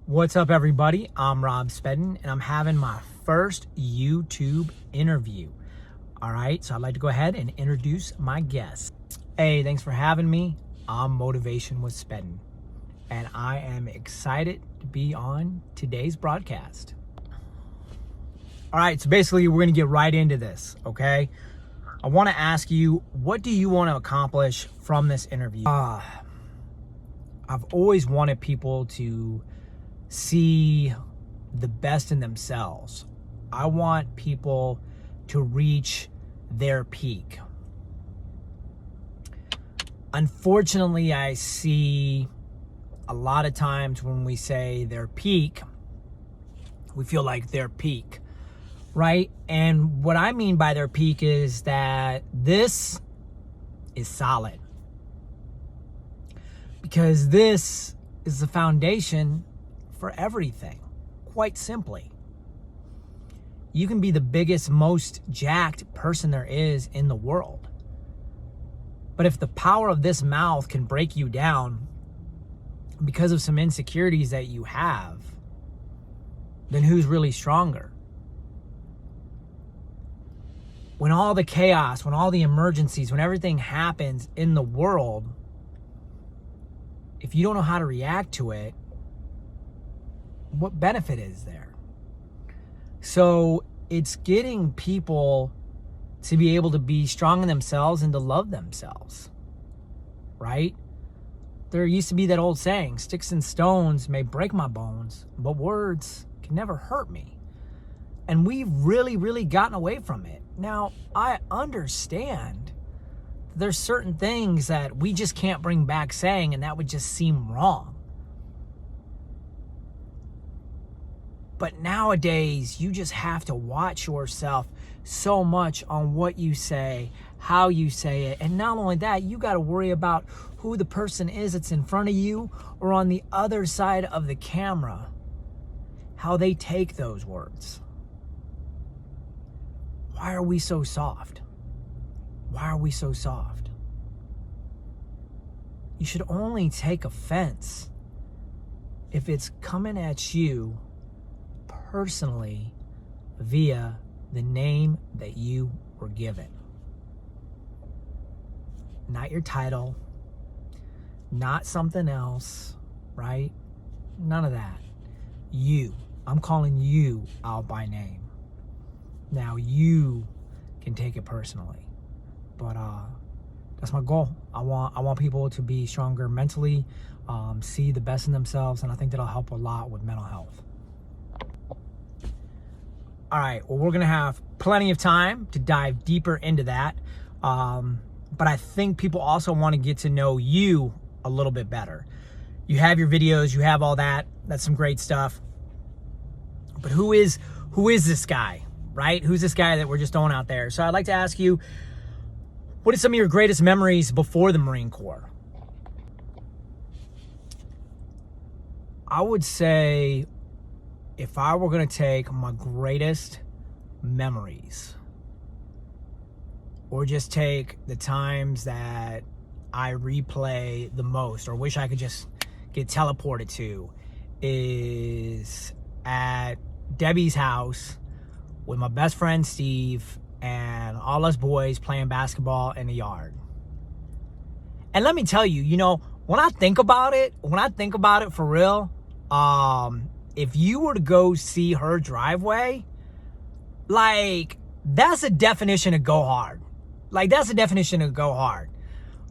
What's up, everybody? I'm Rob Spedden, and I'm having my first YouTube interview. All right, so I'd like to go ahead and introduce my guest. Hey, thanks for having me. I'm Motivation with Spedden, and I am excited to be on today's broadcast. All right, so basically, we're going to get right into this, okay? I want to ask you, what do you want to accomplish from this interview? I've always wanted people to see the best in themselves. I want people to reach their peak. Unfortunately, I see a lot of times when we say their peak, we feel like their peak, right? And what I mean by their peak is that this is solid, because this is the foundation for everything. Quite simply, you can be the biggest, most jacked person there is in the world, but if the power of this mouth can break you down because of some insecurities that you have, then who's really stronger? When all the chaos, when all the emergencies, when everything happens in the world, if you don't know how to react to it, what benefit is there? So it's getting people to be able to be strong in themselves and to love themselves, right? There used to be that old saying, sticks and stones may break my bones, but words can never hurt me. And we've really gotten away from it. Now, I understand there's certain things that we just can't bring back saying, and that would just seem wrong. But nowadays, you just have to watch yourself so much on what you say, how you say it. And not only that, you got to worry about who the person is that's in front of you or on the other side of the camera, how they take those words. Why are we so soft? Why are we so soft? You should only take offense if it's coming at you personally via the name that you were given. Not your title, not something else, right? None of that. You. I'm calling you out by name. Now you can take it personally, but that's my goal. I want people to be stronger mentally, see the best in themselves, and I think that'll help a lot with mental health. All right, well, we're gonna have plenty of time to dive deeper into that, but I think people also want to get to know you a little bit better. You have your videos, you have all that. That's some great stuff. But who is this guy? Right? Who's this guy that we're just throwing out there? So I'd like to ask you, what are some of your greatest memories before the Marine Corps? I would say, if I were going to take my greatest memories, or just take the times that I replay the most, or wish I could just get teleported to, is at Debbie's house with my best friend Steve and all us boys playing basketball in the yard. And let me tell you, when I think about it for real, if you were to go see her driveway, like, that's a definition of go hard. Like, that's a definition of go hard,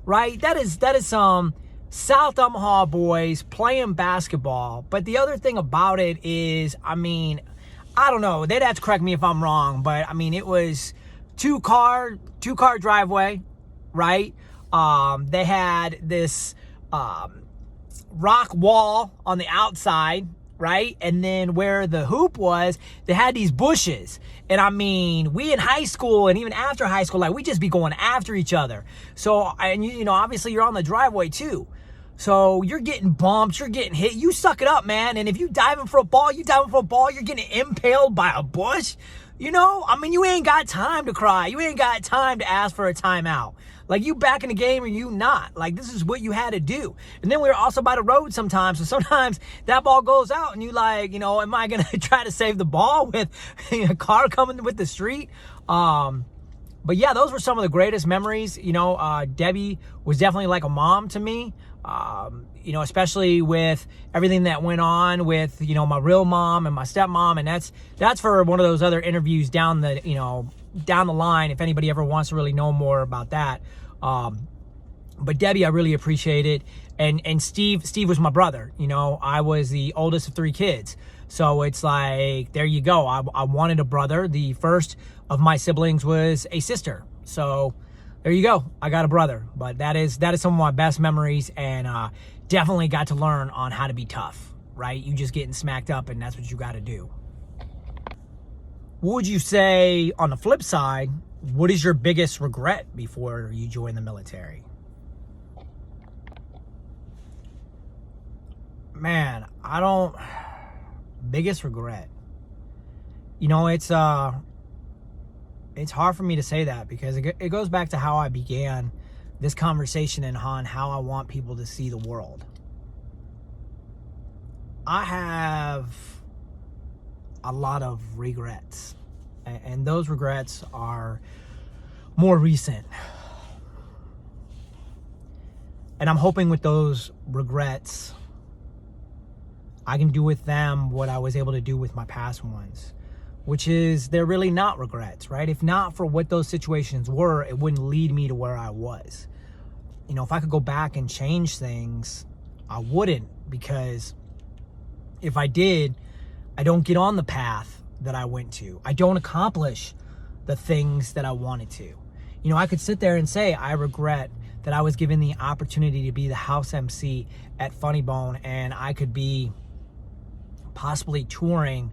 right? That is some South Omaha boys playing basketball. But the other thing about it is, I don't know, they'd have to correct me if I'm wrong, but it was two car driveway, right? They had this rock wall on the outside, right? And then where the hoop was, they had these bushes. And we in high school and even after high school, like, we just be going after each other. So, and obviously you're on the driveway too. So you're getting bumped, you're getting hit, you suck it up, man. And if you diving for a ball, you're getting impaled by a bush. You ain't got time to cry. You ain't got time to ask for a timeout. Like, you back in the game or you not. Like, this is what you had to do. And then we were also by the road sometimes. So sometimes that ball goes out and you like, am I going to try to save the ball with a car coming with the street? But yeah, those were some of the greatest memories. Debbie was definitely like a mom to me. Especially with everything that went on with, my real mom and my stepmom. And that's for one of those other interviews down the line, if anybody ever wants to really know more about that. But Debbie, I really appreciate it. And Steve was my brother. I was the oldest of 3 kids. So it's like, there you go. I wanted a brother. The first of my siblings was a sister. So there you go. I got a brother. But that is some of my best memories, and definitely got to learn on how to be tough, right? You just getting smacked up, and that's what you got to do. What would you say on the flip side? What is your biggest regret before you joined the military? Man, biggest regret. It's hard for me to say that, because it goes back to how I began this conversation and on how I want people to see the world. I have a lot of regrets, and those regrets are more recent. And I'm hoping with those regrets, I can do with them what I was able to do with my past ones, which is they're really not regrets, right? If not for what those situations were, it wouldn't lead me to where I was. If I could go back and change things, I wouldn't, because if I did, I don't get on the path that I went to. I don't accomplish the things that I wanted to. I could sit there and say, I regret that I was given the opportunity to be the house MC at Funny Bone, and I could be possibly touring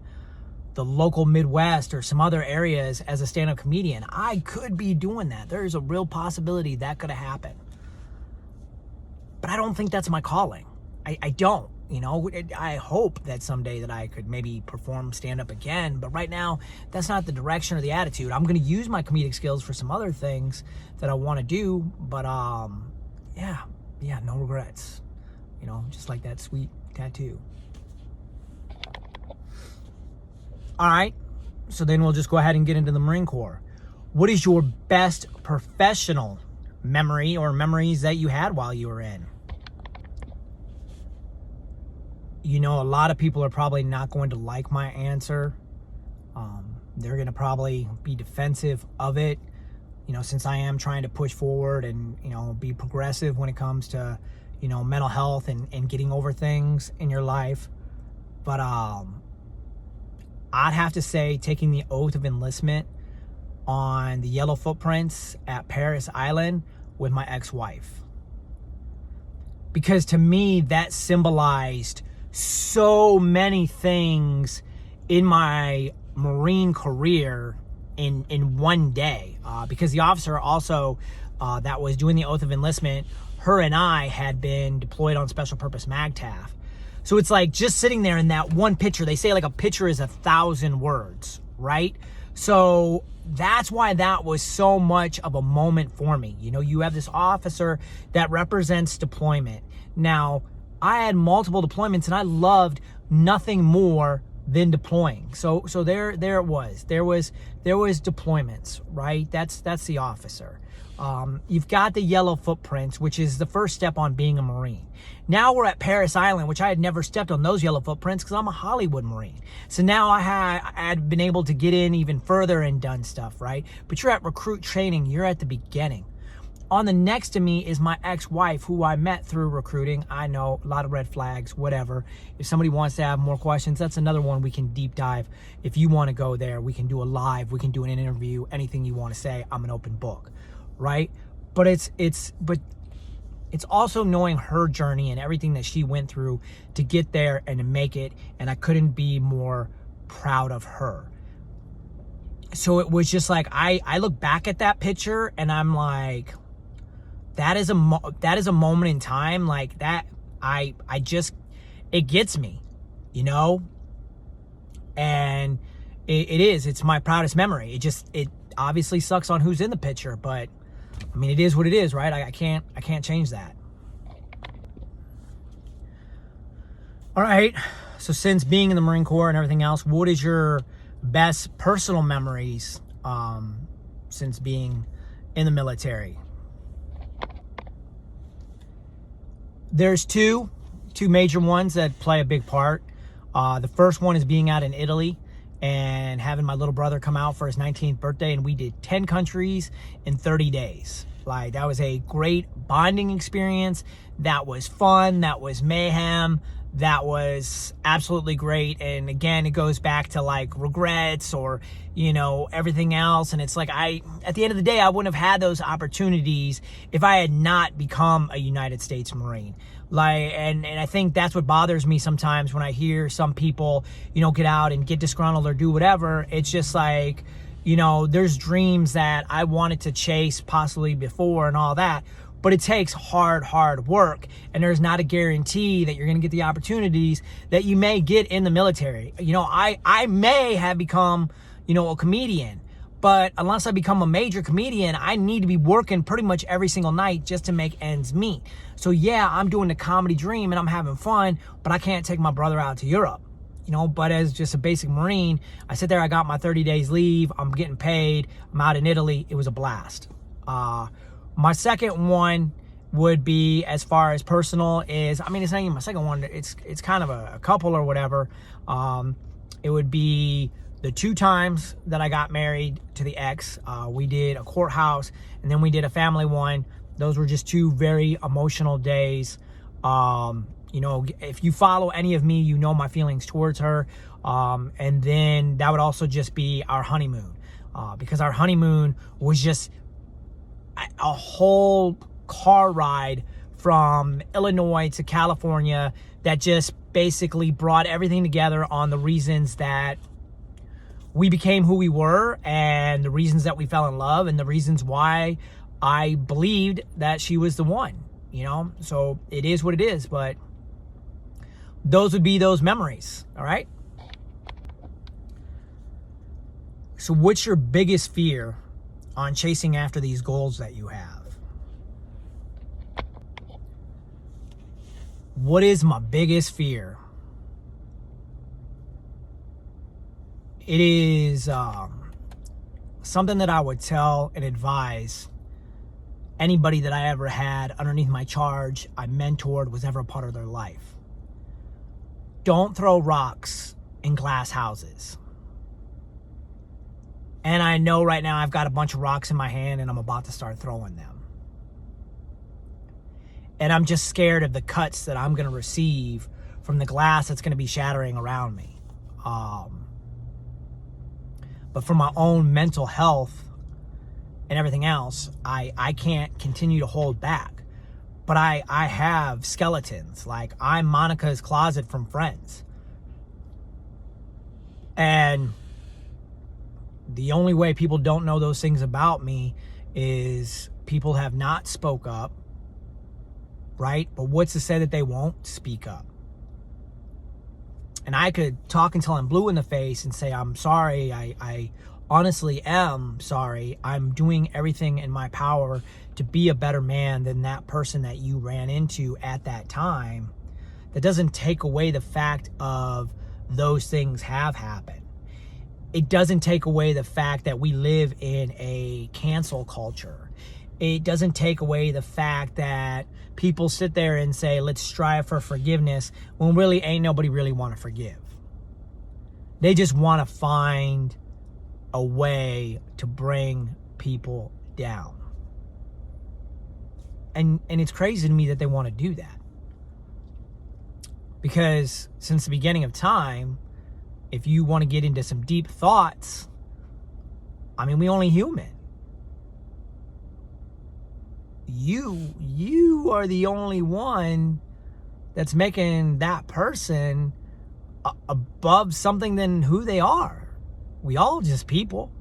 the local Midwest or some other areas as a stand-up comedian. I could be doing that. There is a real possibility that could have happened. But I don't think that's my calling. I don't. I hope that someday that I could maybe perform stand-up again, but right now, that's not the direction or the attitude. I'm going to use my comedic skills for some other things that I want to do, but yeah, no regrets. Just like that sweet tattoo. All right, so then we'll just go ahead and get into the Marine Corps. What is your best professional memory or memories that you had while you were in? A lot of people are probably not going to like my answer. They're going to probably be defensive of it, since I am trying to push forward and, be progressive when it comes to, mental health and getting over things in your life. But I'd have to say taking the oath of enlistment on the yellow footprints at Parris Island with my ex-wife. Because to me, that symbolized so many things in my Marine career in one day. Because the officer also that was doing the oath of enlistment, her and I had been deployed on Special Purpose MAGTF. So it's like just sitting there in that one picture. They say like a picture is 1,000 words, right? So that's why that was so much of a moment for me. You have this officer that represents deployment. Now, I had multiple deployments and I loved nothing more than deploying. So there it was. There was deployments, right? That's the officer. You've got the yellow footprints, which is the first step on being a Marine. Now we're at Parris Island, which I had never stepped on those yellow footprints because I'm a Hollywood Marine. So now I had been able to get in even further and done stuff, right? But you're at recruit training. You're at the beginning. On the next to me is my ex-wife, who I met through recruiting. I know, a lot of red flags, whatever. If somebody wants to have more questions, that's another one we can deep dive. If you want to go there, we can do a live, we can do an interview, anything you want to say. I'm an open book, right? But it's also knowing her journey and everything that she went through to get there and to make it, and I couldn't be more proud of her. So it was just like, I look back at that picture and I'm like, that is a moment in time like that. It gets me, and it's my proudest memory. It obviously sucks on who's in the picture, but I mean, it is what it is, right? I can't change that. All right. So since being in the Marine Corps and everything else, what is your best personal memories since being in the military? There's two major ones that play a big part. The first one is being out in Italy and having my little brother come out for his 19th birthday, and we did 10 countries in 30 days. Like, that was a great bonding experience. That was fun. That was mayhem. That was absolutely great. And again, it goes back to like regrets or, you know, everything else. And it's like, at the end of the day, I wouldn't have had those opportunities if I had not become a United States Marine. Like, and I think that's what bothers me sometimes when I hear some people, you know, get out and get disgruntled or do whatever. It's just like, you know, there's dreams that I wanted to chase possibly before and all that. But it takes hard work, and there's not a guarantee that you're going to get the opportunities that you may get in the military. You know, I may have become, you know, a comedian, but unless I become a major comedian, I need to be working pretty much every single night just to make ends meet. So yeah, I'm doing the comedy dream and I'm having fun, but I can't take my brother out to Europe. You know, but as just a basic Marine, I sit there, I got my 30 days leave, I'm getting paid, I'm out in Italy. It was a blast. My second one would be, as far as personal, is, I mean, it's not even my second one. It's kind of a couple or whatever. It would be the 2 times that I got married to the ex. We did a courthouse, and then we did a family one. Those were just 2 very emotional days. You know, if you follow any of me, you know my feelings towards her. And then that would also just be our honeymoon, because our honeymoon was just a whole car ride from Illinois to California that just basically brought everything together on the reasons that we became who we were and the reasons that we fell in love and the reasons why I believed that she was the one, you know? So it is what it is, but those would be those memories, all right? So what's your biggest fear on chasing after these goals that you have? What is my biggest fear? It is something that I would tell and advise anybody that I ever had underneath my charge, I mentored, was ever a part of their life. Don't throw rocks in glass houses. And I know right now I've got a bunch of rocks in my hand and I'm about to start throwing them. And I'm just scared of the cuts that I'm going to receive from the glass that's going to be shattering around me. But for my own mental health and everything else, I can't continue to hold back. But I have skeletons. Like, I'm Monica's closet from Friends. And the only way people don't know those things about me is people have not spoke up, right? But what's to say that they won't speak up? And I could talk until I'm blue in the face and say, I'm sorry, I honestly am sorry. I'm doing everything in my power to be a better man than that person that you ran into at that time. That doesn't take away the fact of those things have happened. It doesn't take away the fact that we live in a cancel culture. It doesn't take away the fact that people sit there and say, let's strive for forgiveness, when really ain't nobody really want to forgive. They just want to find a way to bring people down. And it's crazy to me that they want to do that. Because since the beginning of time, if you want to get into some deep thoughts, I mean, we only human. You are the only one that's making that person above something than who they are. We all just people.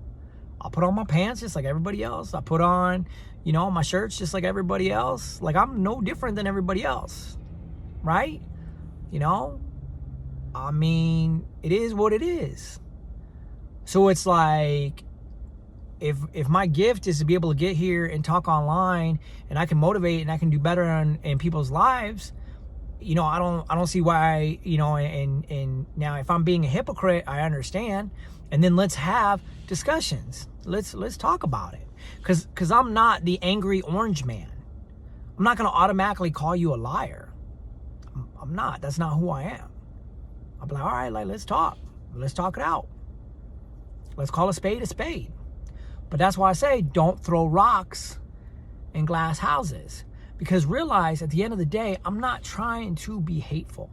I put on my pants just like everybody else. I put on, you know, my shirts just like everybody else. Like, I'm no different than everybody else, right? You know, I mean, it is what it is. So it's like, if my gift is to be able to get here and talk online, and I can motivate and I can do better in people's lives, you know, I don't see why, you know, and now if I'm being a hypocrite, I understand. And then let's have discussions. Let's talk about it. Cause I'm not the angry orange man. I'm not gonna automatically call you a liar. I'm not. That's not who I am. I'll be like, all right, like, let's talk. Let's talk it out. Let's call a spade a spade. But that's why I say don't throw rocks in glass houses. Because realize at the end of the day, I'm not trying to be hateful.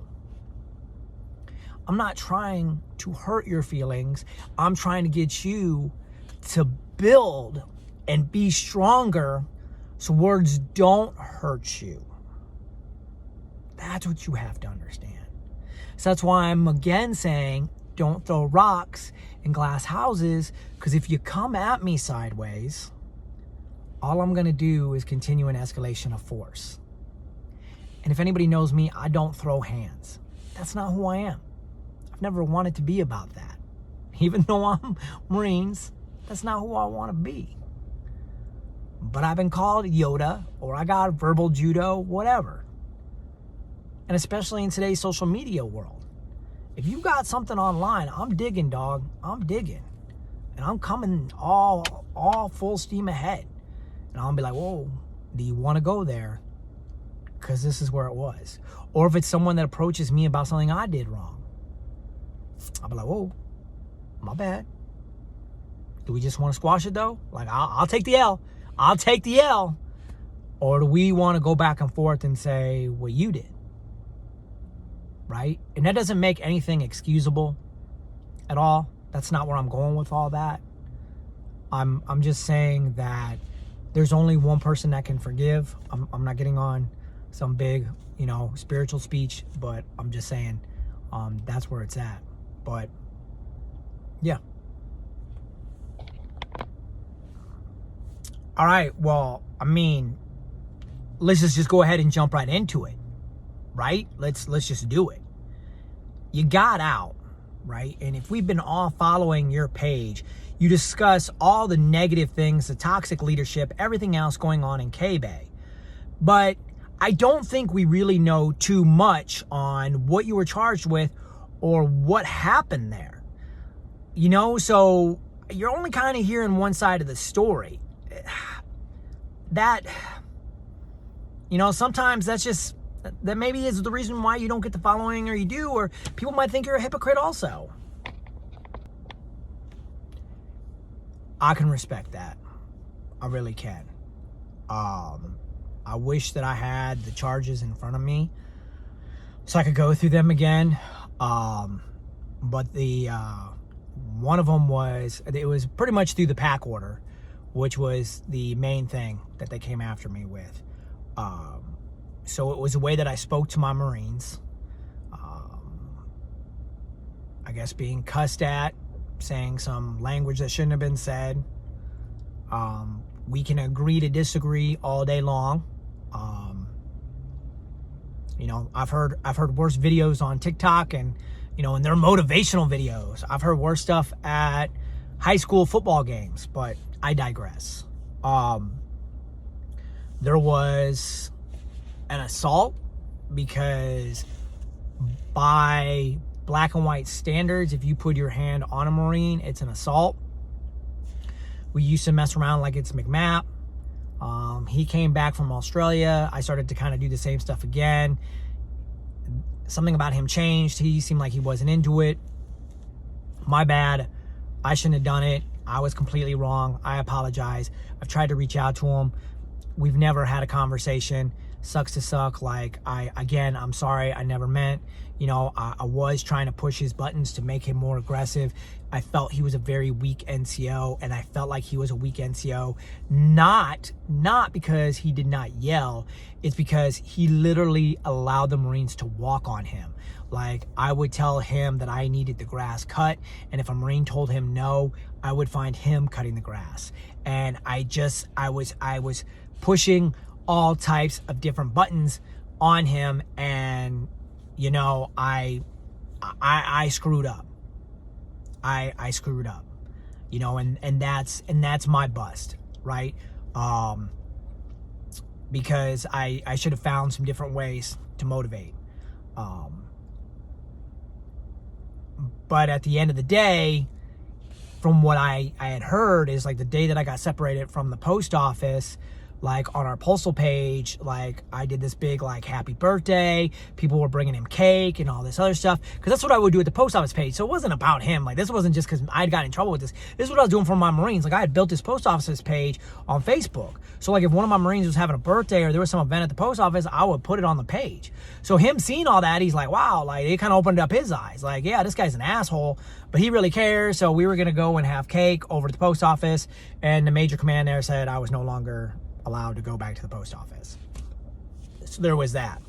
I'm not trying to hurt your feelings. I'm trying to get you to build and be stronger so words don't hurt you. That's what you have to understand. So that's why I'm again saying don't throw rocks in glass houses, because if you come at me sideways, all I'm going to do is continue an escalation of force. And if anybody knows me, I don't throw hands. That's not who I am. I've never wanted to be about that. Even though I'm Marines, that's not who I want to be. But I've been called Yoda, or I got verbal judo, whatever. And especially in today's social media world. If you got something online, I'm digging, dog. I'm digging. And I'm coming all full steam ahead. And I'll be like, whoa, do you want to go there? Because this is where it was. Or if it's someone that approaches me about something I did wrong, I'll be like, whoa, my bad. Do we just want to squash it though? Like, I'll take the L. I'll take the L. Or do we want to go back and forth and say what you did? Right? And that doesn't make anything excusable at all. That's not where I'm going with all that. I'm just saying that there's only one person that can forgive. I'm not getting on some big, you know, spiritual speech, but I'm just saying that's where it's at. But yeah. All right. Well, I mean, let's just go ahead and jump right into it. Right? Let's just do it. You got out, right? And if we've been all following your page, you discuss all the negative things, the toxic leadership, everything else going on in K-Bay. But I don't think we really know too much on what you were charged with or what happened there. You know, so you're only kind of hearing one side of the story. That, you know, sometimes that maybe is the reason why you don't get the following, or you do, or people might think you're a hypocrite also. I can respect that. I really can. I wish that I had the charges in front of me so I could go through them again. But the one of them was pretty much through the PAC order, which was the main thing that they came after me with. So it was a way that I spoke to my Marines. I guess being cussed at, saying some language that shouldn't have been said. We can agree to disagree all day long. You know, I've heard worse videos on TikTok, and you know, and they're motivational videos. I've heard worse stuff at high school football games, but I digress. There was an assault, because by black and white standards, if you put your hand on a Marine, it's an assault. We used to mess around like it's McMap. He came back from Australia. I started to kind of do the same stuff again. Something about him changed. He seemed like he wasn't into it. My bad. I shouldn't have done it. I was completely wrong. I apologize. I've tried to reach out to him. We've never had a conversation. Sucks to suck. Like, I'm sorry. I never meant, you know, I was trying to push his buttons to make him more aggressive. I felt he was a very weak NCO, and I felt like he was a weak NCO, not because he did not yell. It's because he literally allowed the Marines to walk on him. Like, I would tell him that I needed the grass cut, and if a Marine told him no, I would find him cutting the grass. And I was pushing all types of different buttons on him, and you know, I screwed up. I screwed up. you know, and that's my bust, right? Because I should have found some different ways to motivate. But at the end of the day, from what I had heard, is like the day that I got separated from the post office, like on our postal page, like I did this big like happy birthday. People were bringing him cake and all this other stuff, because that's what I would do at the post office page. So it wasn't about him. Like, this wasn't just because I'd got in trouble with this. This is what I was doing for my Marines. Like, I had built this post office page on Facebook. So like if one of my Marines was having a birthday or there was some event at the post office, I would put it on the page. So him seeing all that, he's like, wow, like it kind of opened up his eyes. Like, yeah, this guy's an asshole, but he really cares. So we were going to go and have cake over at the post office, and the major command there said I was no longer allowed to go back to the post office. So there was that.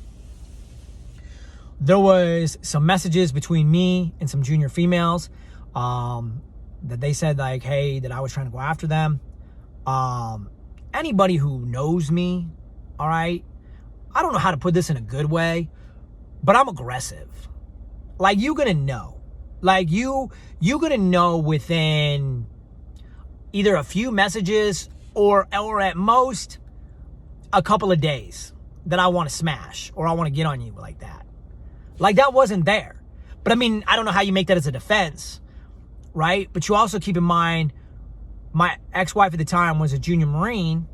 There was some messages between me and some junior females that they said like, hey, that I was trying to go after them. Anybody who knows me, all right, I don't know how to put this in a good way, but I'm aggressive. Like, you're gonna know. Like, you're gonna know within either a few messages or at most a couple of days that I want to smash or I want to get on you like that. Like, that wasn't there. But I mean, I don't know how you make that as a defense, right? But you also keep in mind, my ex-wife at the time was a junior Marine,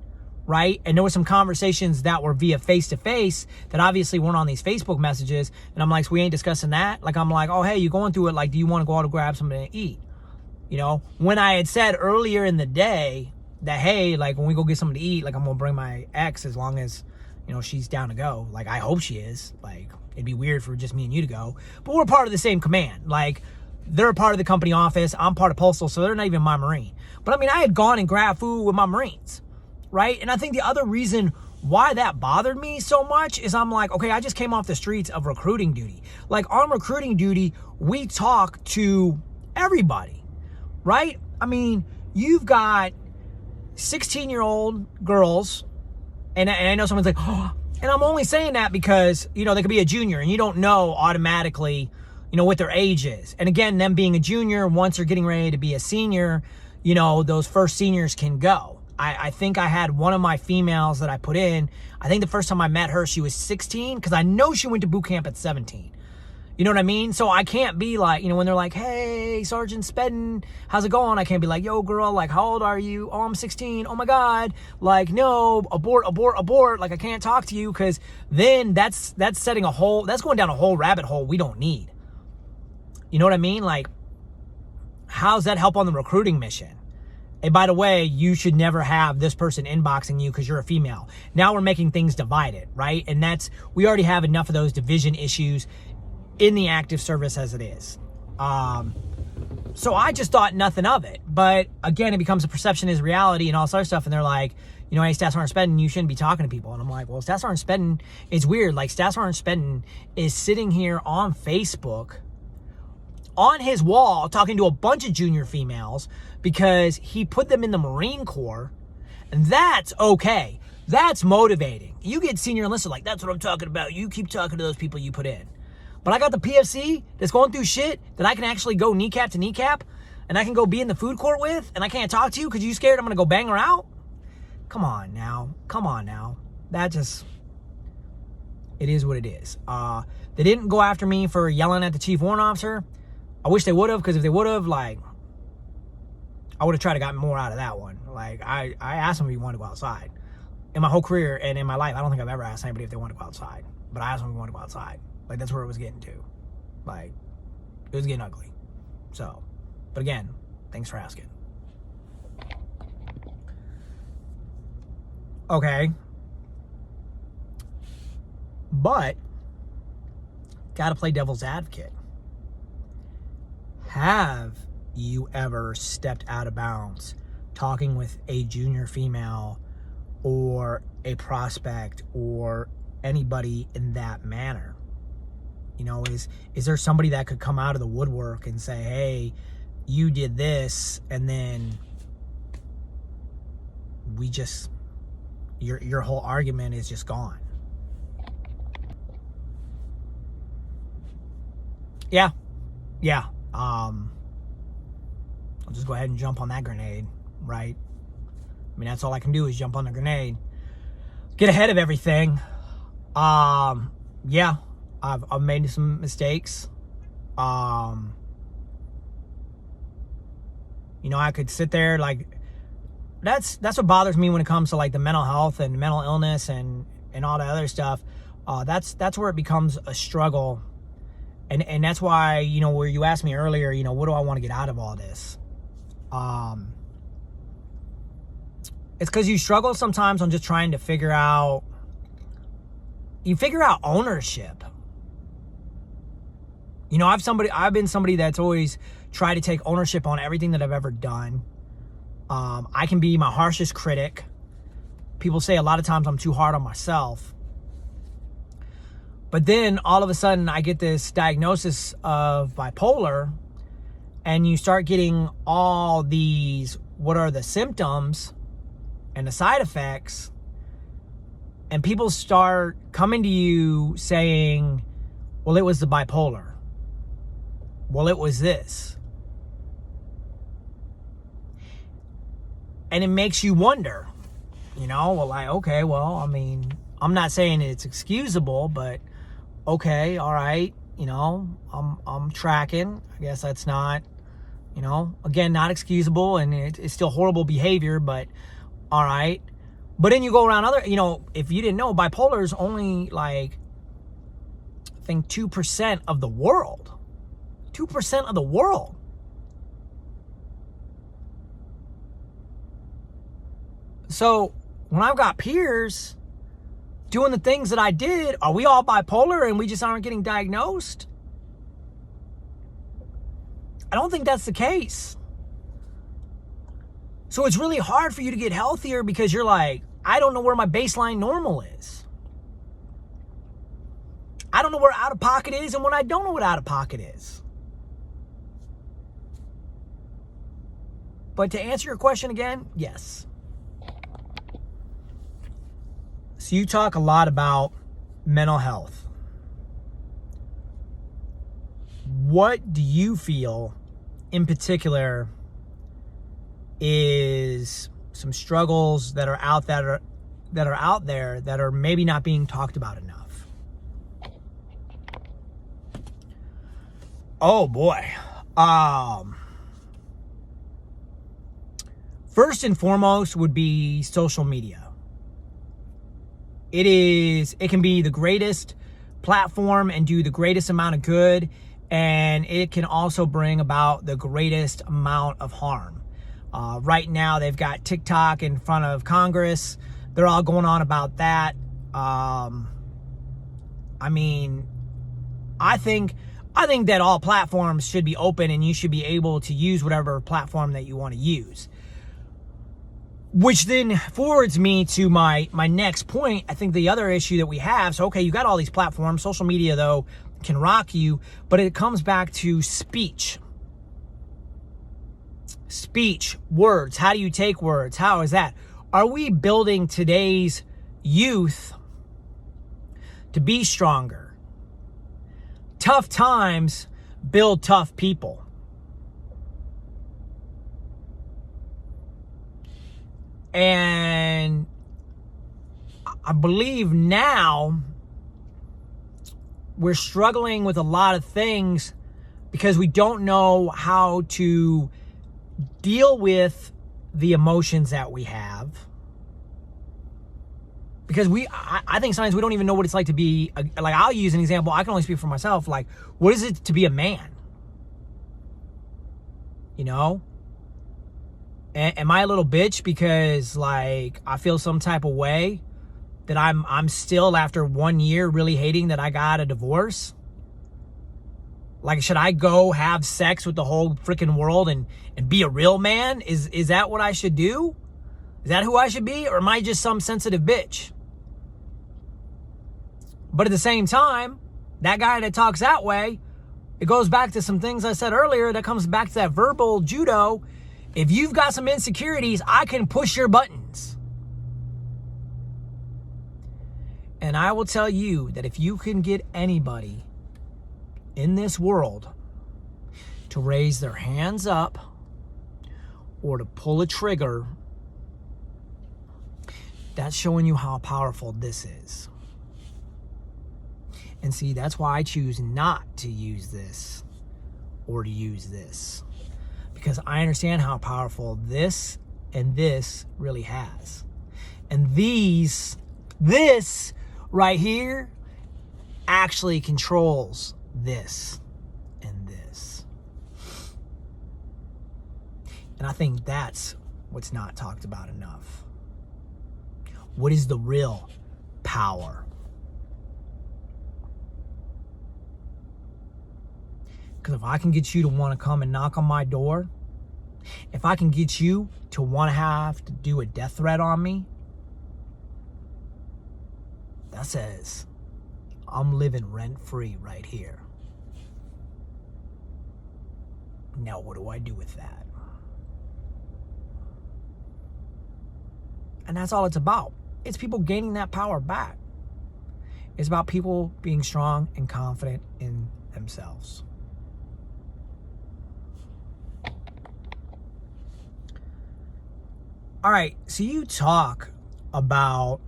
right? And there were some conversations that were via face-to-face that obviously weren't on these Facebook messages. And I'm like, so we ain't discussing that? Like, I'm like, oh, hey, you're going through it. Like, do you want to go out to grab something to eat? You know, when I had said earlier in the day that, hey, like, when we go get something to eat, like, I'm going to bring my ex as long as, you know, she's down to go. Like, I hope she is. Like, it'd be weird for just me and you to go. But we're part of the same command. Like, they're a part of the company office. I'm part of Postal, so they're not even my Marine. But, I mean, I had gone and grabbed food with my Marines, right? And I think the other reason why that bothered me so much is I'm like, okay, I just came off the streets of recruiting duty. Like, on recruiting duty, we talk to everybody, right? I mean, you've got 16-year-old girls, and I know someone's like, oh, and I'm only saying that because, you know, they could be a junior and you don't know automatically, you know, what their age is. And again, them being a junior, once they're getting ready to be a senior, you know, those first seniors can go. I think I had one of my females that I put in, I think the first time I met her, she was 16, because I know she went to boot camp at 17. You know what I mean? So I can't be like, you know, when they're like, hey, Sergeant Spedden, how's it going? I can't be like, yo, girl, like, how old are you? Oh, I'm 16. Oh, my God. Like, no, abort. Like, I can't talk to you, because then that's setting that's going down a whole rabbit hole we don't need. You know what I mean? Like, how's that help on the recruiting mission? And by the way, you should never have this person inboxing you because you're a female. Now we're making things divided, right? And we already have enough of those division issues in the active service as it is. So I just thought nothing of it. But again, it becomes a perception is reality and all this other stuff. And they're like, you know, hey, Staff Sergeant Spedden, you shouldn't be talking to people. And I'm like, well, Staff Sergeant Spedden, it's weird. Like, Staff Sergeant Spedden is sitting here on Facebook on his wall talking to a bunch of junior females because he put them in the Marine Corps. And that's okay. That's motivating. You get senior enlisted, like, that's what I'm talking about. You keep talking to those people you put in. But I got the PFC that's going through shit that I can actually go kneecap to kneecap, and I can go be in the food court with, and I can't talk to you because you scared I'm going to go bang her out? Come on now. That just, it is what it is. They didn't go after me for yelling at the chief warrant officer. I wish they would have, because if they would have, like, I would have tried to got more out of that one. Like, I asked them if he wanted to go outside. In my whole career and in my life, I don't think I've ever asked anybody if they want to go outside. But I asked them if they wanted to go outside. Like, that's where it was getting to. Like, it was getting ugly. So, but again, thanks for asking. Okay. But, gotta play devil's advocate. Have you ever stepped out of bounds talking with a junior female or a prospect or anybody in that manner? You know, is there somebody that could come out of the woodwork and say, hey, you did this, and then we just, your whole argument is just gone? Yeah. I'll just go ahead and jump on that grenade, right? I mean, that's all I can do is jump on the grenade. Get ahead of everything. Yeah, I've made some mistakes. You know, I could sit there like, that's what bothers me when it comes to like the mental health and mental illness and all that other stuff. That's where it becomes a struggle. And that's why, you know, where you asked me earlier, you know, what do I want to get out of all this? It's because you struggle sometimes on just trying to figure out ownership. You know, I've been somebody that's always tried to take ownership on everything that I've ever done. I can be my harshest critic. People say a lot of times I'm too hard on myself. But then all of a sudden I get this diagnosis of bipolar, and you start getting all these, what are the symptoms and the side effects, and people start coming to you saying, well, it was the bipolar. Well, it was this. And it makes you wonder, you know, well, like, okay, well, I mean, I'm not saying it's excusable, but okay, all right, you know, I'm tracking. I guess that's not, you know, again, not excusable, and it's still horrible behavior, but all right. But then you go around other, you know, if you didn't know, bipolar is only like, I think 2% of the world. 2% of the world. So when I've got peers doing the things that I did, are we all bipolar and we just aren't getting diagnosed? I don't think that's the case. So it's really hard for you to get healthier because you're like, I don't know where my baseline normal is. I don't know where out of pocket is and when I don't know what out of pocket is. But to answer your question again, yes. So you talk a lot about mental health. What do you feel in particular is some struggles that are out there that are maybe not being talked about enough? Oh boy. First and foremost would be social media. It can be the greatest platform and do the greatest amount of good, and it can also bring about the greatest amount of harm. Right now, they've got TikTok in front of Congress. They're all going on about that. I mean, I think that all platforms should be open and you should be able to use whatever platform that you want to use. Which then forwards me to my next point. I think the other issue that we have, so okay, you got all these platforms. Social media, though, can rock you, but it comes back to speech. Speech, words. How do you take words? How is that? Are we building today's youth to be stronger? Tough times build tough people. And I believe now we're struggling with a lot of things because we don't know how to deal with the emotions that we have. Because I think sometimes we don't even know what it's like to be, like, I'll use an example. I can only speak for myself. Like, what is it to be a man? You know? Am I a little bitch because, like, I feel some type of way that I'm still, after 1 year, really hating that I got a divorce? Like, should I go have sex with the whole freaking world and be a real man? Is that what I should do? Is that who I should be? Or am I just some sensitive bitch? But at the same time, that guy that talks that way, it goes back to some things I said earlier that comes back to that verbal judo. If you've got some insecurities, I can push your buttons. And I will tell you that if you can get anybody in this world to raise their hands up or to pull a trigger, that's showing you how powerful this is. And see, that's why I choose not to use this or to use this. Because I understand how powerful this and this really has. And this right here actually controls this and this. And I think that's what's not talked about enough. What is the real power? Because if I can get you to want to come and knock on my door, if I can get you to want to have to do a death threat on me, that says I'm living rent-free right here. Now, what do I do with that? And that's all it's about. It's people gaining that power back. It's about people being strong and confident in themselves. All right, so you talk about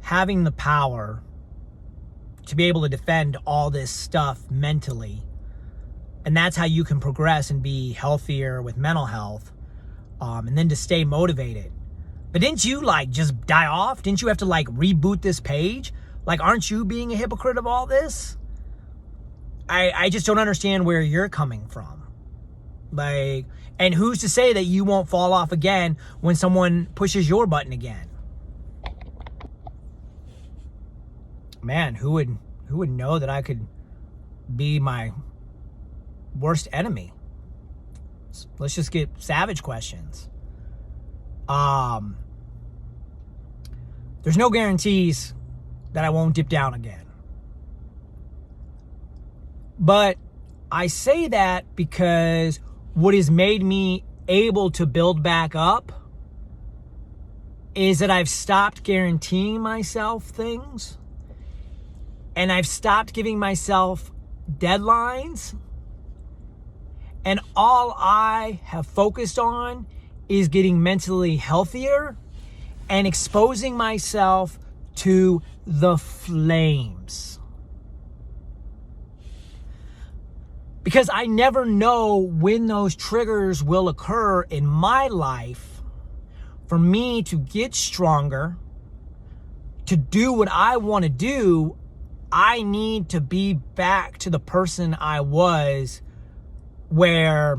having the power to be able to defend all this stuff mentally, and that's how you can progress and be healthier with mental health, and then to stay motivated. But didn't you just die off? Didn't you have to reboot this page? Aren't you being a hypocrite of all this? I just don't understand where you're coming from. And who's to say that you won't fall off again when someone pushes your button again? Man, who would know that I could be my worst enemy? Let's just get savage questions. There's no guarantees that I won't dip down again. But I say that because what has made me able to build back up is that I've stopped guaranteeing myself things, and I've stopped giving myself deadlines, and all I have focused on is getting mentally healthier and exposing myself to the flames. Because I never know when those triggers will occur in my life for me to get stronger, to do what I want to do. I need to be back to the person I was, where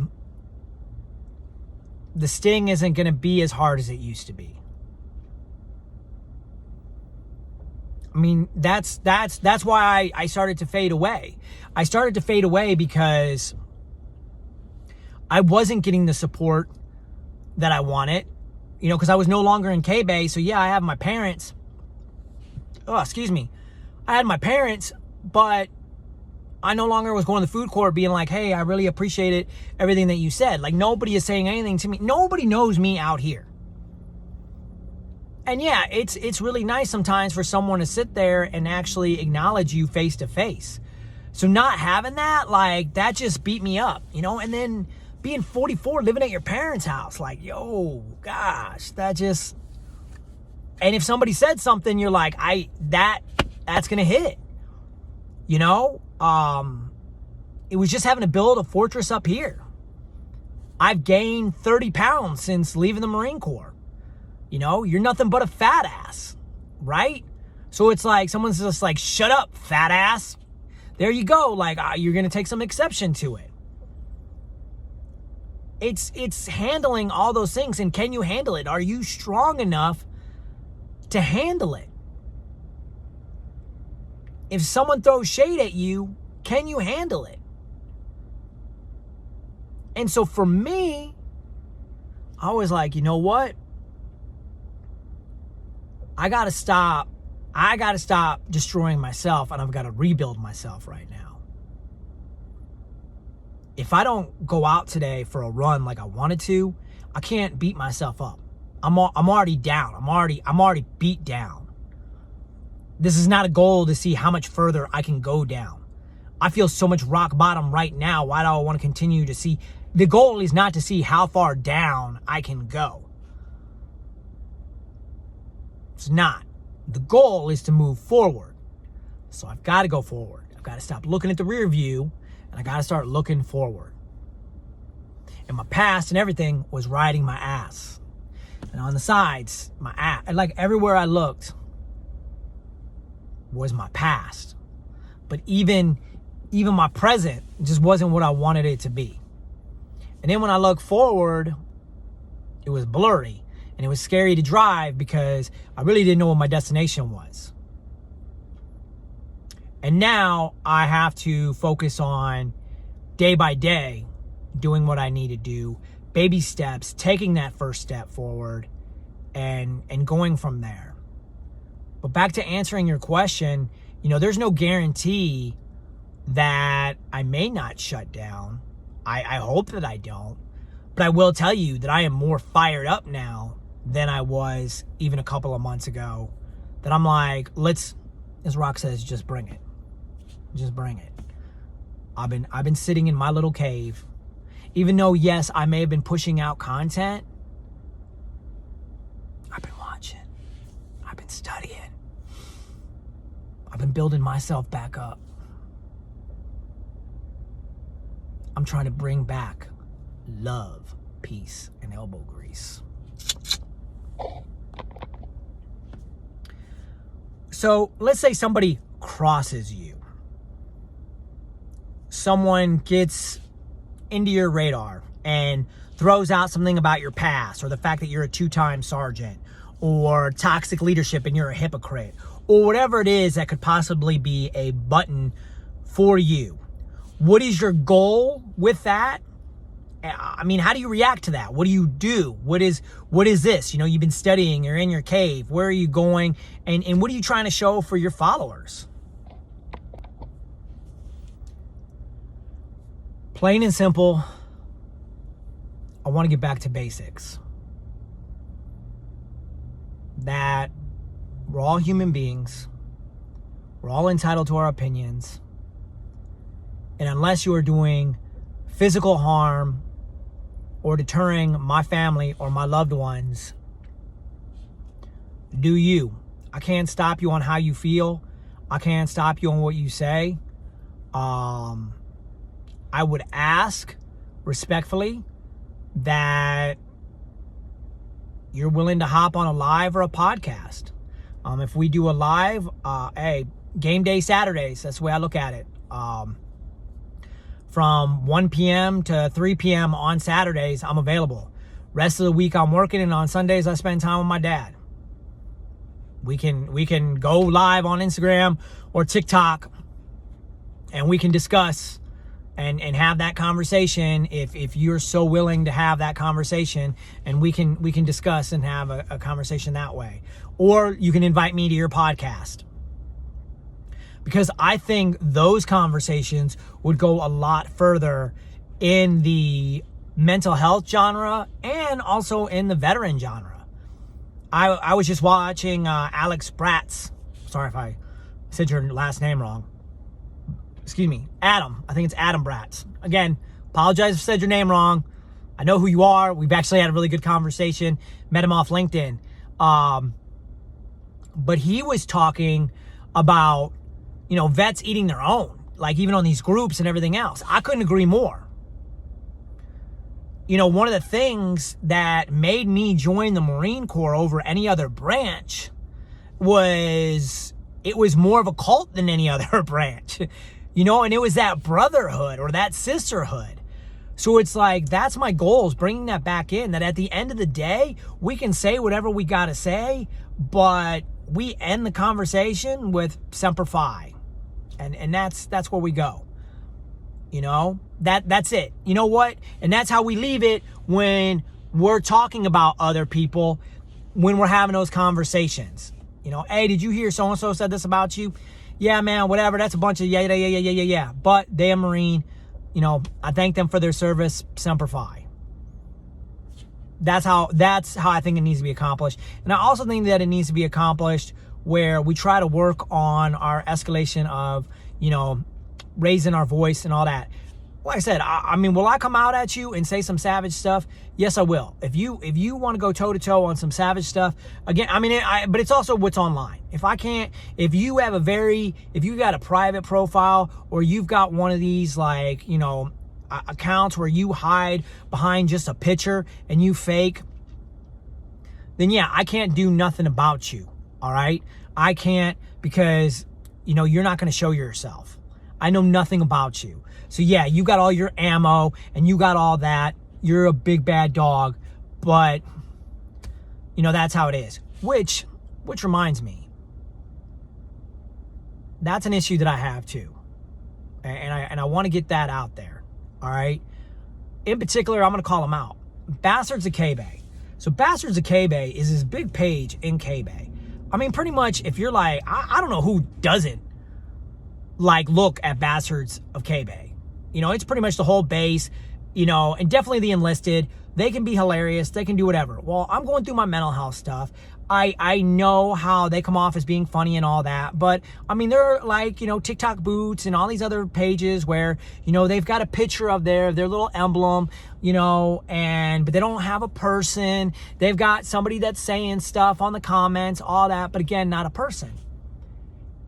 the sting isn't going to be as hard as it used to be. I mean, that's why I started to fade away. I started to fade away because I wasn't getting the support that I wanted, because I was no longer in K-Bay. So yeah, I have my parents. I had my parents, but I no longer was going to the food court being like, hey, I really appreciated everything that you said. Nobody is saying anything to me. Nobody knows me out here. And yeah, it's really nice sometimes for someone to sit there and actually acknowledge you face to face. So not having that, that just beat me up, and then being 44, living at your parents' house, yo, gosh, that just, and if somebody said something, you're like, that's going to hit, it was just having to build a fortress up here. I've gained 30 pounds since leaving the Marine Corps. You're nothing but a fat ass, right? So it's someone's just shut up, fat ass. There you go. You're going to take some exception to it. It's handling all those things. And can you handle it? Are you strong enough to handle it? If someone throws shade at you, can you handle it? And so for me, I was like, you know what? I got to stop destroying myself, and I've got to rebuild myself right now. If I don't go out today for a run like I wanted to, I can't beat myself up. I'm already down. I'm already beat down. This is not a goal to see how much further I can go down. I feel so much rock bottom right now. Why do I want to continue to see the goal is not to see how far down I can go. It's not. The goal is to move forward. So I've got to go forward. I've got to stop looking at the rear view, and I got to start looking forward. And my past and everything was riding my ass. And on the sides, my ass, and like everywhere I looked was my past. But even my present just wasn't what I wanted it to be. And then when I looked forward, it was blurry. And it was scary to drive because I really didn't know what my destination was. And now I have to focus on day by day doing what I need to do, baby steps, taking that first step forward and going from there. But back to answering your question, there's no guarantee that I may not shut down. I hope that I don't. But I will tell you that I am more fired up now than I was even a couple of months ago. That I'm like, as Rock says, just bring it. Just bring it. I've been sitting in my little cave. Even though, yes, I may have been pushing out content, I've been watching. I've been studying. I've been building myself back up. I'm trying to bring back love, peace, and elbow grease. So let's say somebody crosses you. Someone gets into your radar and throws out something about your past, or the fact that you're a 2-time sergeant, or toxic leadership and you're a hypocrite, or whatever it is that could possibly be a button for you. What is your goal with that? I mean, how do you react to that? What do you do? What is this? You've been studying, you're in your cave. Where are you going? And what are you trying to show for your followers? Plain and simple, I want to get back to basics. That we're all human beings. We're all entitled to our opinions. And unless you are doing physical harm or deterring my family or my loved ones, do you. I can't stop you on how you feel. I can't stop you on what you say. I would ask respectfully that you're willing to hop on a live or a podcast. If we do a live, hey, game day Saturdays, that's the way I look at it. From 1 p.m. to 3 p.m. on Saturdays, I'm available. Rest of the week, I'm working, and on Sundays, I spend time with my dad. We can go live on Instagram or TikTok, and we can discuss and have that conversation if you're so willing to have that conversation, and we can discuss and have a conversation that way. Or you can invite me to your podcast. Because I think those conversations would go a lot further in the mental health genre and also in the veteran genre. I was just watching Alex Bratz. Sorry if I said your last name wrong. Excuse me, Adam. I think it's Adam Bratz. Again, apologize if I said your name wrong. I know who you are. We've actually had a really good conversation. Met him off LinkedIn. But he was talking about, vets eating their own, like even on these groups and everything else. I couldn't agree more. One of the things that made me join the Marine Corps over any other branch was it was more of a cult than any other branch, and it was that brotherhood or that sisterhood. So it's like, that's my goal, is bringing that back in, that at the end of the day, we can say whatever we got to say, but we end the conversation with Semper Fi. And that's where we go. That's it. You know what? And that's how we leave it when we're talking about other people, when we're having those conversations. Hey, did you hear so-and-so said this about you? Yeah, man, whatever. That's a bunch of yeah. But they are Marine. I thank them for their service. Semper Fi. That's how I think it needs to be accomplished. And I also think that it needs to be accomplished where we try to work on our escalation of, raising our voice and all that. like I said, I mean, will I come out at you and say some savage stuff? Yes, I will. If you want to go toe to toe on some savage stuff, again, I mean, but it's also what's online. If you got a private profile, or you've got one of these, like, you know, accounts where you hide behind just a picture and you fake, then yeah, I can't do nothing about you. All right, I can't, because, you know, you're not going to show yourself. I know nothing about you. So yeah, you got all your ammo and you got all that. You're a big bad dog, but you know, that's how it is. Which reminds me, that's an issue that I have too. And I want to get that out there. All right. In particular, I'm going to call them out. Bastards of K-Bay. So Bastards of K-Bay is this big page in K-Bay. I mean, pretty much, if you're like, I don't know who doesn't like look at Bastards of K-Bay. You know, it's pretty much the whole base, you know, and definitely the enlisted. They can be hilarious. They can do whatever. Well, I'm going through my mental health stuff. I know how they come off as being funny and all that, but I mean, they're like, you know, TikTok Boots and all these other pages where, you know, they've got a picture of their little emblem, you know, but they don't have a person. They've got somebody that's saying stuff on the comments, all that, but again, not a person.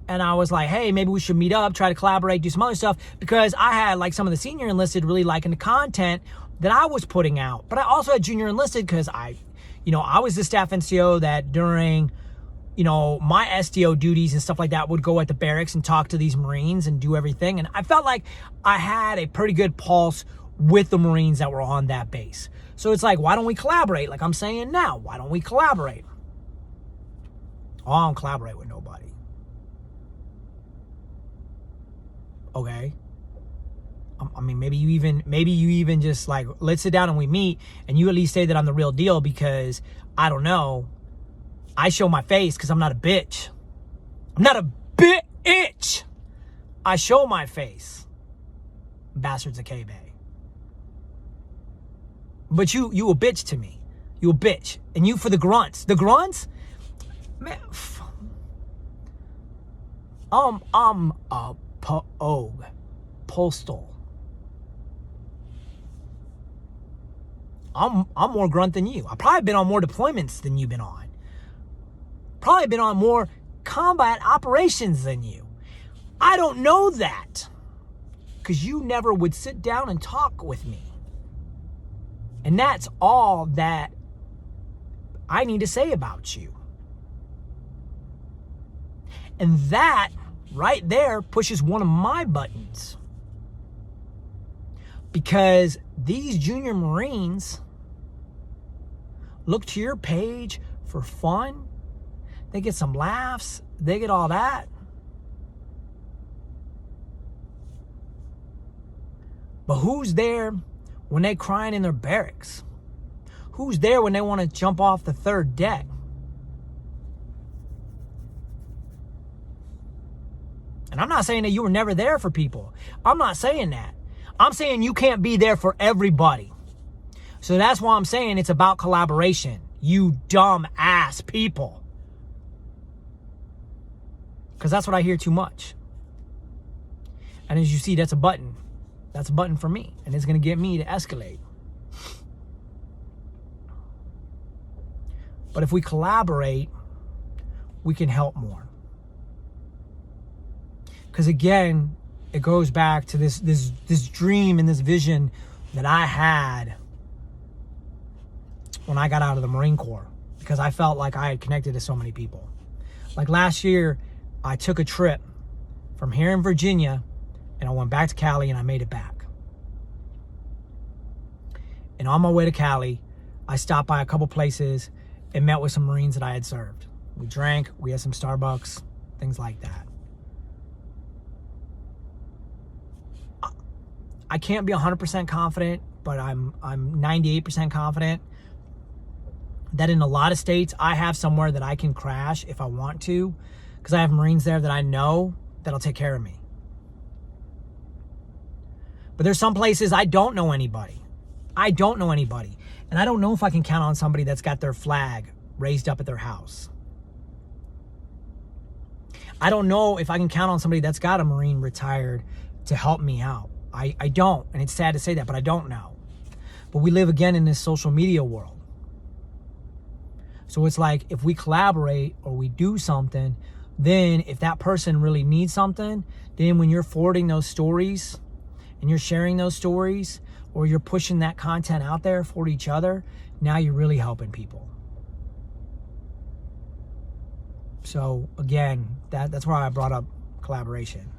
And I was like, hey, maybe we should meet up, try to collaborate, do some other stuff, because I had like some of the senior enlisted really liking the content that I was putting out. But I also had junior enlisted because I was the staff NCO that during, you know, my SDO duties and stuff like that would go at the barracks and talk to these Marines and do everything. And I felt like I had a pretty good pulse with the Marines that were on that base. So it's like, why don't we collaborate? Like I'm saying now, why don't we collaborate? Oh, I don't collaborate with nobody. Okay. I mean, maybe you even just like, let's sit down and we meet and you at least say that I'm the real deal, because I don't know, I show my face because I'm not a bitch. I'm not a bitch. I show my face. Bastards of K-Bay. But you a bitch to me. You a bitch. And you for the grunts. The grunts? Man, I'm a postal. I'm more grunt than you. I've probably been on more deployments than you've been on. Probably been on more combat operations than you. I don't know that, because you never would sit down and talk with me. And that's all that I need to say about you. And that right there pushes one of my buttons. Because these junior Marines look to your page for fun. They get some laughs. They get all that. But who's there when they crying in their barracks? Who's there when they want to jump off the third deck? And I'm not saying that you were never there for people. I'm not saying that. I'm saying you can't be there for everybody. So that's why I'm saying it's about collaboration. You dumb ass people. Because that's what I hear too much. And as you see, that's a button. That's a button for me. And it's going to get me to escalate. But if we collaborate, we can help more. Because again, it goes back to this dream and this vision that I had when I got out of the Marine Corps, because I felt like I had connected to so many people. Like last year, I took a trip from here in Virginia and I went back to Cali and I made it back. And on my way to Cali, I stopped by a couple places and met with some Marines that I had served. We drank, we had some Starbucks, things like that. I can't be 100% confident, but I'm 98% confident that in a lot of states, I have somewhere that I can crash if I want to, because I have Marines there that I know that'll take care of me. But there's some places I don't know anybody. I don't know anybody. And I don't know if I can count on somebody that's got their flag raised up at their house. I don't know if I can count on somebody that's got a Marine retired to help me out. I don't, and it's sad to say that, but I don't know. But we live again in this social media world. So it's like if we collaborate or we do something, then if that person really needs something, then when you're forwarding those stories and you're sharing those stories or you're pushing that content out there for each other, now you're really helping people. So again, that's why I brought up collaboration.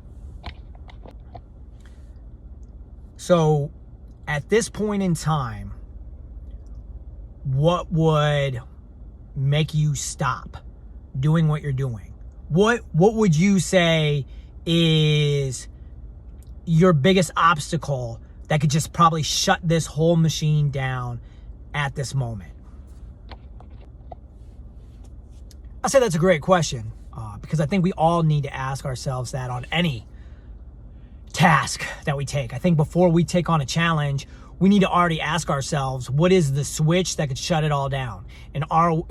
So at this point in time, what would make you stop doing what you're doing? What would you say is your biggest obstacle that could just probably shut this whole machine down at this moment? I say that's a great question because I think we all need to ask ourselves that on any task that we take. I think before we take on a challenge, we need to already ask ourselves, what is the switch that could shut it all down? And what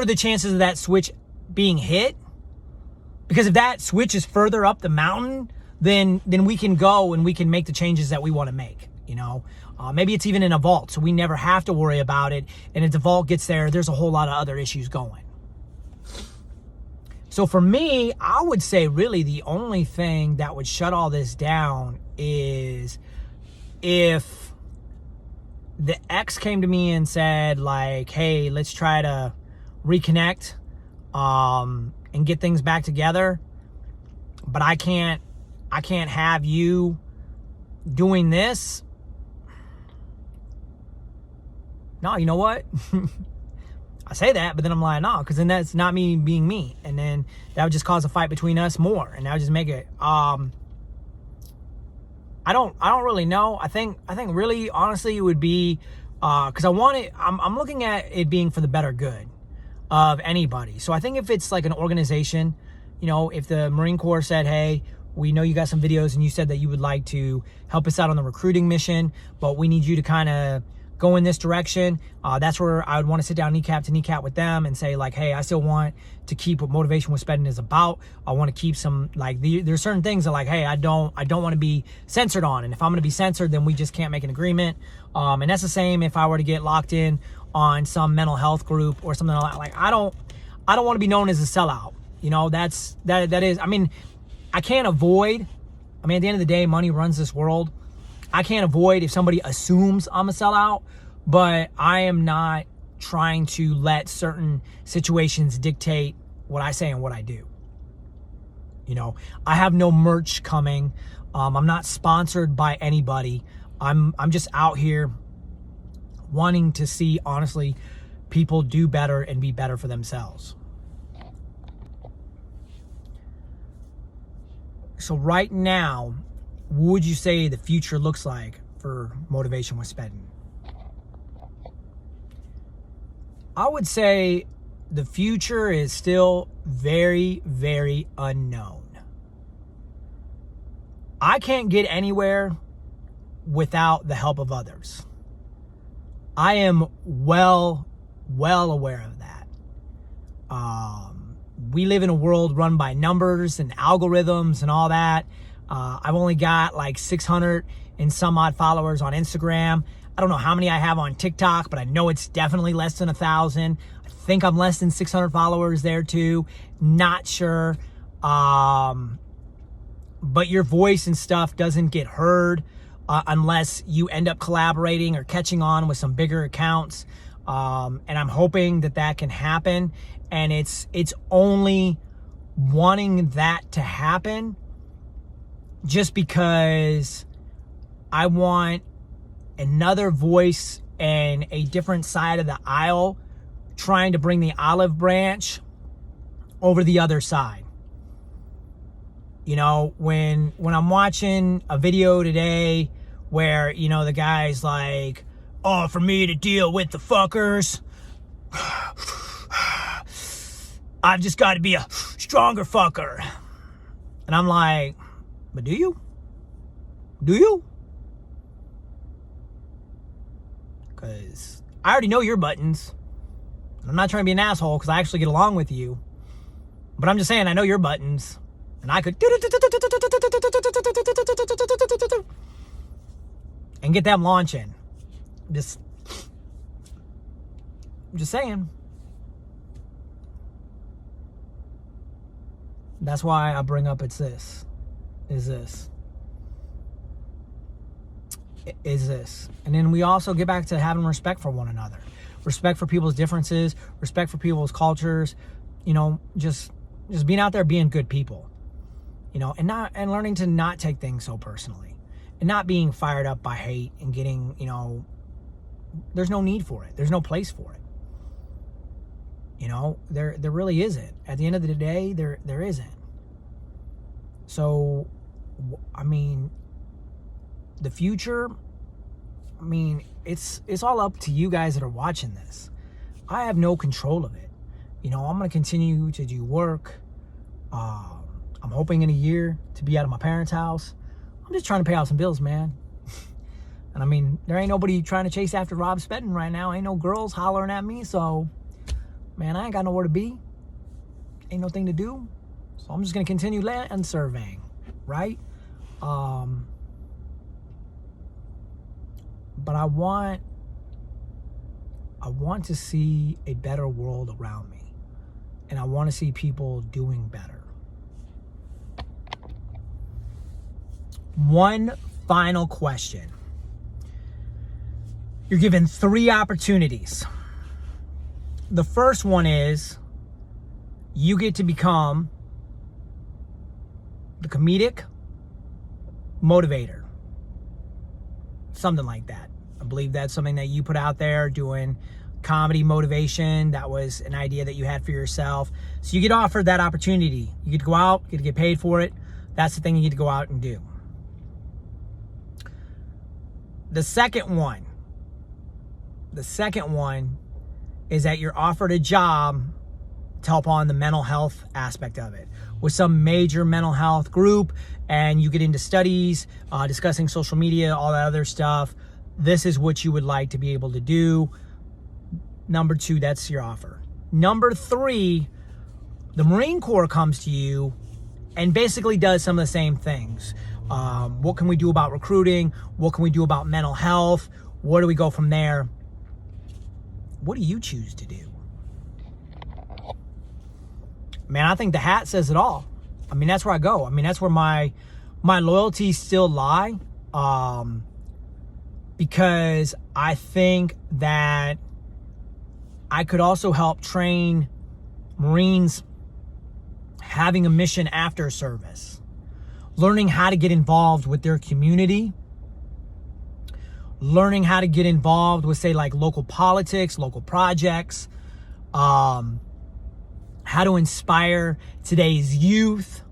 are the chances of that switch being hit? Because if that switch is further up the mountain, then we can go and we can make the changes that we want to make, you know? Maybe it's even in a vault, so we never have to worry about it. And if the vault gets there, there's a whole lot of other issues going. So for me, I would say really the only thing that would shut all this down is if the ex came to me and said like, hey, let's try to reconnect and get things back together. But I can't have you doing this. No, you know what? I say that, but then I'm like, no, because then that's not me being me. And then that would just cause a fight between us more. And that would just make it, I don't really know. I think really, honestly, it would be, because I'm looking at it being for the better good of anybody. So I think if it's like an organization, you know, if the Marine Corps said, hey, we know you got some videos and you said that you would like to help us out on the recruiting mission, but we need you to kind of go in this direction. That's where I would want to sit down kneecap to kneecap with them and say like, hey, I still want to keep what Motivation with Spedden is about. I want to keep some, like, there's certain things that like, hey, I don't want to be censored on. And if I'm going to be censored, then we just can't make an agreement. And that's the same if I were to get locked in on some mental health group or something like that. Like, I don't want to be known as a sellout. You know, that is, I mean, I can't avoid, at the end of the day, money runs this world. I can't avoid if somebody assumes I'm a sellout, but I am not trying to let certain situations dictate what I say and what I do. You know, I have no merch coming. I'm not sponsored by anybody. I'm just out here wanting to see, honestly, people do better and be better for themselves. So right now, what would you say the future looks like for Motivation with Spedden? I would say the future is still very, very unknown. I can't get anywhere without the help of others. I am well aware of that. We live in a world run by numbers and algorithms and all that. I've only got like 600 and some odd followers on Instagram. I don't know how many I have on TikTok, but I know it's definitely less than 1,000. I think I'm less than 600 followers there too. Not sure. But your voice and stuff doesn't get heard unless you end up collaborating or catching on with some bigger accounts. And I'm hoping that can happen. And it's only wanting that to happen just because I want another voice and a different side of the aisle trying to bring the olive branch over the other side. You know, when I'm watching a video today where, you know, the guy's like, oh, for me to deal with the fuckers, I've just got to be a stronger fucker. And I'm like, but do you? Do you? Because I already know your buttons. I'm not trying to be an asshole because I actually get along with you. But I'm just saying, I know your buttons. And I could and get them launching. Just saying. That's why I bring up is this. And then we also get back to having respect for one another. Respect for people's differences, respect for people's cultures, just being out there being good people. And learning to not take things so personally. And not being fired up by hate and getting, there's no need for it. There's no place for it. There really isn't. At the end of the day, there isn't. So, the future, it's all up to you guys that are watching this. I have no control of it. I'm going to continue to do work. I'm hoping in a year to be out of my parents' house. I'm just trying to pay out some bills, man. And there ain't nobody trying to chase after Rob Spettin right now. Ain't no girls hollering at me. So, man, I ain't got nowhere to be. Ain't no thing to do. So I'm just going to continue land surveying, right? But I want to see a better world around me. And I want to see people doing better. One final question. You're given 3 opportunities. The first one is you get to become the comedic motivator. Something like that. I believe that's something that you put out there, doing comedy motivation. That was an idea that you had for yourself. So you get offered that opportunity. You get to go out, you get to get paid for it. That's the thing you get to go out and do. The second one is that you're offered a job to help on the mental health aspect of it with some major mental health group, and you get into studies, discussing social media, all that other stuff. This is what you would like to be able to do. Number 2, that's your offer. Number 3, the Marine Corps comes to you and basically does some of the same things. What can we do about recruiting? What can we do about mental health? Where do we go from there? What do you choose to do? Man, I think the hat says it all. That's where I go. That's where my loyalties still lie. Because I think that I could also help train Marines having a mission after service, learning how to get involved with their community, learning how to get involved with, say, like local politics, local projects, how to inspire today's youth,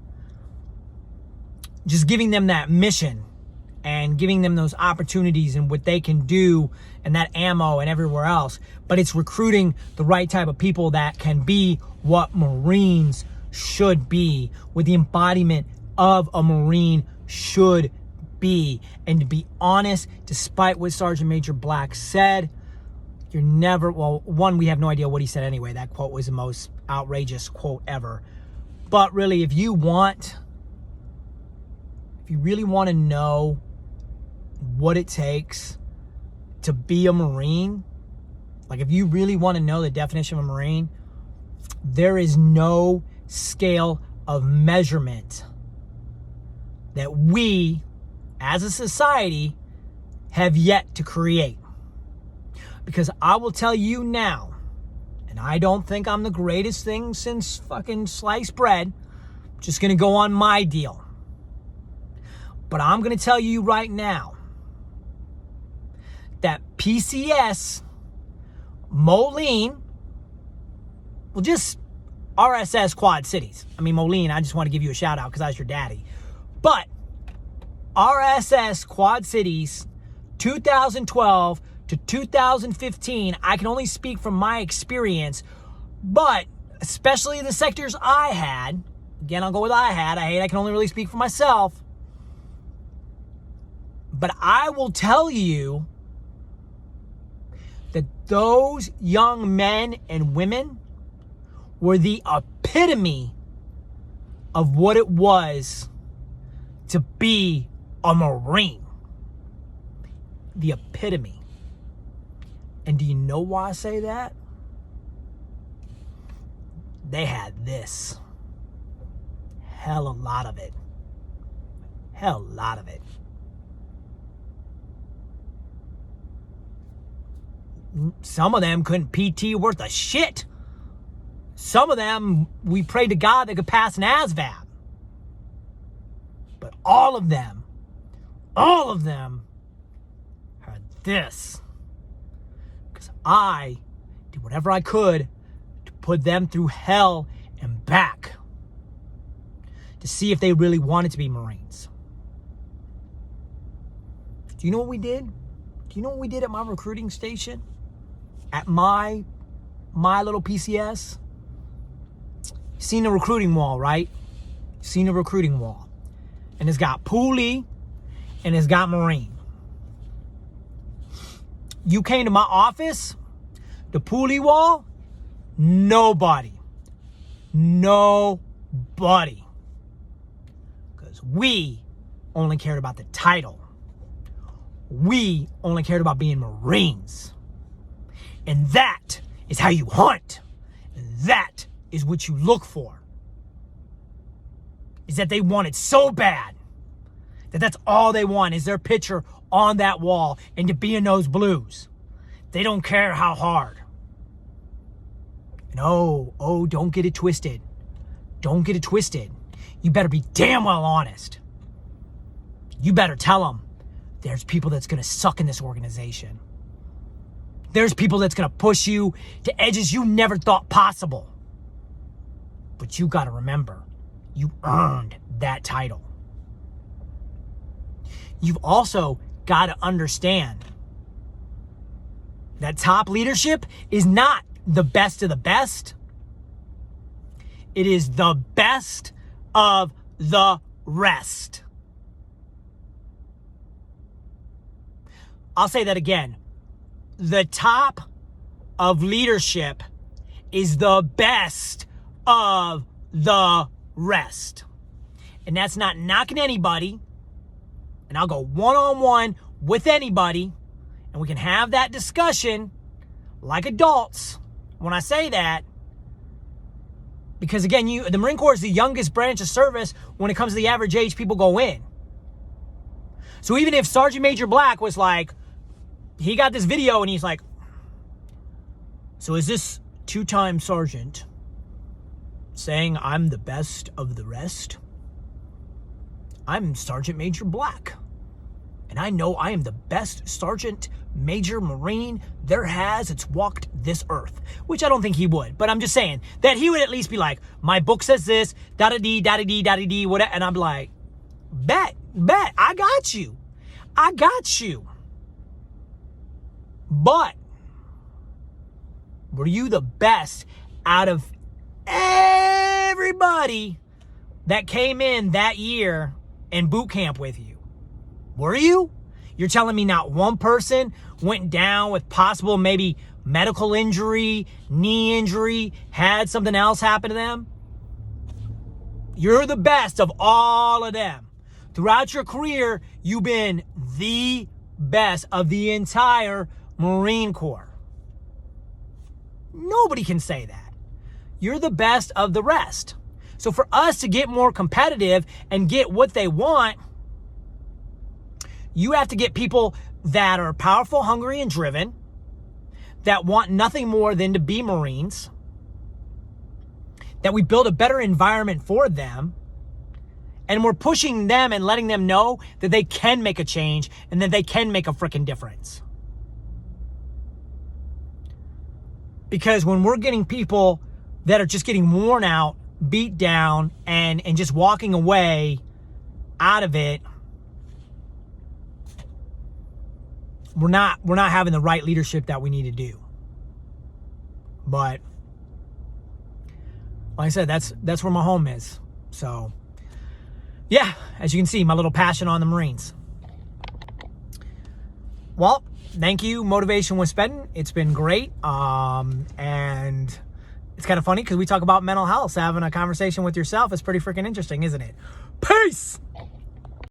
just giving them that mission and giving them those opportunities and what they can do and that ammo and everywhere else. But it's recruiting the right type of people that can be what Marines should be, what the embodiment of a Marine should be. And to be honest, despite what Sergeant Major Black said, you're never, well, one, we have no idea what he said anyway. That quote was the most outrageous quote ever. But really, if you really want to know what it takes to be a Marine, like if you really want to know the definition of a Marine, there is no scale of measurement that we as a society have yet to create. Because I will tell you now, and I don't think I'm the greatest thing since fucking sliced bread, I'm just going to go on my deal. But I'm going to tell you right now that PCS, Moline, well, just RSS Quad Cities. Moline, I just want to give you a shout out because I was your daddy. But RSS Quad Cities, 2012 to 2015, I can only speak from my experience, but especially the sectors I had, again, I'll go with I can only really speak for myself, but I will tell you that those young men and women were the epitome of what it was to be a Marine. The epitome. And do you know why I say that? They had this. Hell a lot of it. Hell a lot of it. Some of them couldn't PT worth a shit. Some of them, we prayed to God they could pass an ASVAB. But all of them had this. Because I did whatever I could to put them through hell and back to see if they really wanted to be Marines. Do you know what we did? Do you know what we did at my recruiting station? At my little PCS? You've seen the recruiting wall, right? You've seen the recruiting wall. And it's got Poolee and it's got Marine. You came to my office, the Poolee wall, nobody. Nobody. Because we only cared about the title. We only cared about being Marines. And that is how you hunt. And that is what you look for. Is that they want it so bad that that's all they want is their picture on that wall and to be in those blues. They don't care how hard. And don't get it twisted. Don't get it twisted. You better be damn well honest. You better tell them there's people that's going to suck in this organization. There's people that's going to push you to edges you never thought possible. But you got to remember, you earned that title. You've also got to understand that top leadership is not the best of the best. It is the best of the rest. I'll say that again. The top of leadership is the best of the rest. And that's not knocking anybody. And I'll go one-on-one with anybody. And we can have that discussion like adults when I say that. Because again, the Marine Corps is the youngest branch of service when it comes to the average age people go in. So even if Sergeant Major Black was like, he got this video and he's like, so is this two-time sergeant saying I'm the best of the rest? I'm Sergeant Major Black. And I know I am the best Sergeant Major Marine there has that's walked this earth. Which I don't think he would. But I'm just saying that he would at least be like, my book says this, da-da-dee, da-da-dee, da-da-dee, whatever. And I'm like, bet, I got you. But were you the best out of everybody that came in that year in boot camp with you? Were you? You're telling me not one person went down with possible maybe medical injury, knee injury, had something else happen to them? You're the best of all of them. Throughout your career, you've been the best of the entire Marine Corps. Nobody can say that. You're the best of the rest. So for us to get more competitive and get what they want, you have to get people that are powerful, hungry, and driven, that want nothing more than to be Marines, that we build a better environment for them, and we're pushing them and letting them know that they can make a change and that they can make a freaking difference. Because when we're getting people that are just getting worn out, beat down, and just walking away out of it, we're not having the right leadership that we need to do. But like I said, that's where my home is. So yeah, as you can see, my little passion on the Marines. Well, thank you, Motivation with Spedden. It's been great. And it's kind of funny because we talk about mental health. So having a conversation with yourself is pretty freaking interesting, isn't it? Peace!